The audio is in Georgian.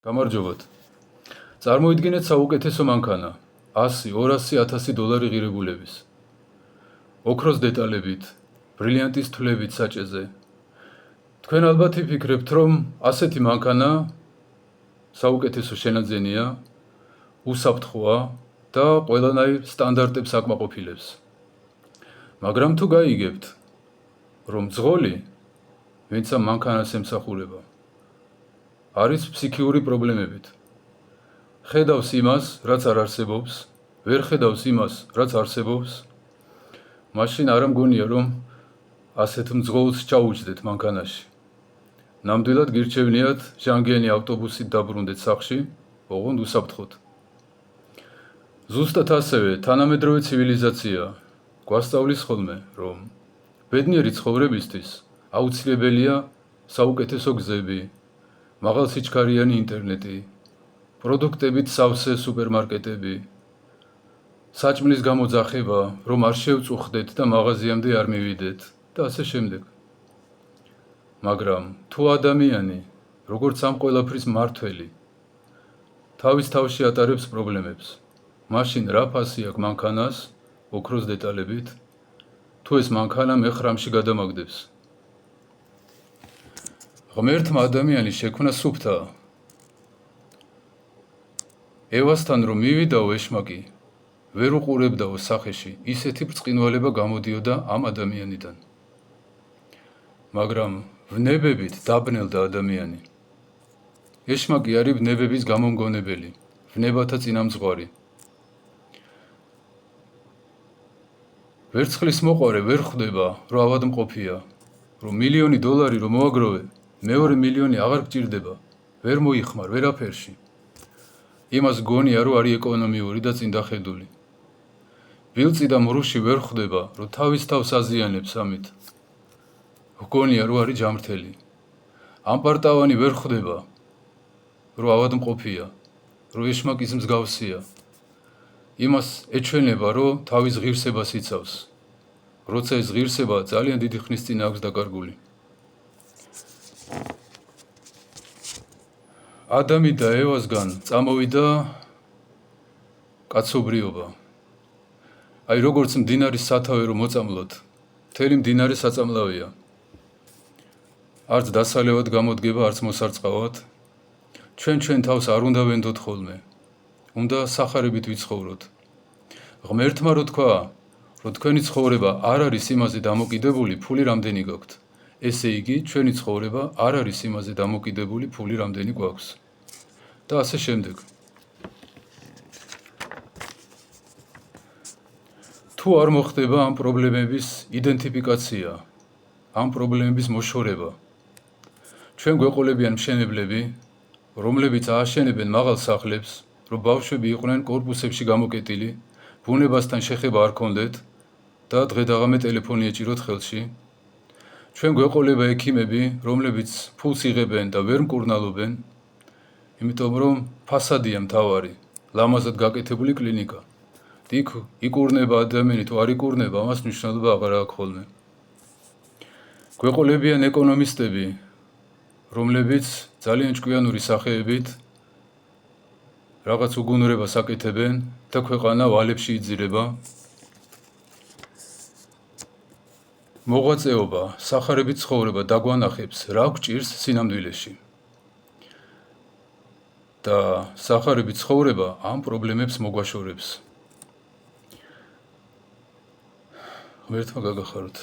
გამარჯობათ. წარმოიდგინეთ საუკეთესო მანქანა, 100-200-1000 დოლარი ღირებულების. ოქროს დეტალებით, ბრილიანტის თვლებით საჭეზე. თქვენ ალბათ იფიქრებთ, რომ ასეთი მანქანა საუკეთესო შენაძენია, უსაფრთხოა და ყველანაირ სტანდარტებს აკმაყოფილებს. მაგრამ თუ გაიგებთ, რომ ძღოლი, ვინც ამ მანქანას ემსახურება, არის ფსიქიური პრობლემებით. ხედავს იმას, რაც არ არსებობს, ვერ ხედავს იმას, რაც არსებობს, მაშინ არ მგონია, რომ ასეთ მძღოლს ჩაუჯდეთ მანქანაში. ნამდვილად გირჩევნიათ ჟანგიანი ავტობუსით დაბრუნდეთ სახლში, ოღონდ უსაფრთხოდ. ზუსტად ასევე თანამედროვე ცივილიზაცია გვასწავლის ხოლმე, რომ ბედნიერი ცხოვრებისთვის აუცილებელია საუკეთესო გზები, მაღალსიჩქარიანი ინტერნეტი, პროდუქტებით სავსე სუპერმარკეტები, საჭმლის გამოძახება, რომ არ შევწუხდეთ და მაღაზიამდე არ მივიდეთ და ასე შემდეგ. მაგრამ თუ ადამიანი, როგორც ამ ყველაფრის მმართველი, თავის თავში ატარებს პრობლემებს, მაშინ რა ფასი აქვს მანქანას, ოქროს დეტალებით, თუ ეს მანქანა მეხრამში გადამაგდებს. ღმერთმა ადამიანის შექმნა სუფთაა. ევასთან რომ მივიდაო ეშმაკი, ვერ უყურებდაო სახეში, ისეთი ბრწყინვალება გამოდიოდა ამ ადამიანიდან. მაგრამ ვნებებით დაბნელდა ადამიანი. ეშმაკი არის ვნებების გამომგონებელი, ვნებათა წინამძღვარი. ვერცხლის მოყვარე ვერ ხვდება, რომ ავადმყოფია, რომ მილიონი დოლარი რომ მოაგროვე, მეორე მილიონი აღარ გჭირდება, ვერ მოიხმარ ვერაფერში. იმას გონია, რომ არის ეკონომიური და წინდახედული. ბილწი და მრუში ვერ ხვდება, რომ თავის თავს აზიანებს ამით. გონია, რომ არის ჯამრთელი. ამპარტავანი ვერ ხვდება, რომ ავადმყოფია, რომ ეშმაკის მსგავსია. იმას ეჩვენება, რომ თავის ღირსებას იცავს. როცა ეს ღირსება ძალიან დიდი ხნის წინ აქვს დაკარგული. ადამი და ევასგან წამოვიდა კაცობრიობა. აი როგორც მდინარის სათავე რომ მოწამლოთ, მთელი მდინარე საწამლავია. არც დასალევად გამოდგება, არც მოსარწყავად. ჩვენ თავს არ უნდა ვენდოთ ხოლმე. უნდა სახარებით ვიცხოვროთ. ღმერთმა რო თქვა, რომ თქვენი ცხოვრება არ არის იმაზე დამოკიდებული, ფული რამდენი გაქვთ. ესე იგი, ჩვენი ცხოვრება არ არის იმაზე დამოკიდებული, ფული რამდენი გვაქვს. და ასე შემდეგ. თუ არ მოხდება ამ პრობლემების იდენტიფიკაცია, ამ პრობლემების მოშორება, ჩვენ გვეყოლებიან მშენებლები, რომლებიც ააშენებენ მაღალ სახლებს, რომ ბავშვები იყვნენ კორპუსებში გამოკეტილი, ბუნებასთან შეხება არ ქონდეთ და დღე-დაღამე ტელეფონი ეჭიროთ ხელში. ჩვენ გვეყოლება ექიმები, რომლებიც ფულს იღებენ და ვერ მკურნალობენ, იმიტომ რომ ფასადია მთავარი, ლამაზად გაკეთებული კლინიკა. იქ იკურნება ადამიანი, თუ არ იკურნება, ამას მნიშვნელობა აღარ აქვს ხოლმე. გვეყოლებიან ეკონომისტები, რომლებიც ძალიან ჭკვიანური სახეებით რაღაც უგუნურებას აკეთებენ და ქვეყანა ვალებში იძირება. მოღვაწეობა, სახარებით ცხოვრება დაგვანახებს, რა გვჭირს სინამდვილეში. და სახარებით ცხოვრება ამ პრობლემებს მოგვაშორებს. ღმერთმა გაგახაროთ.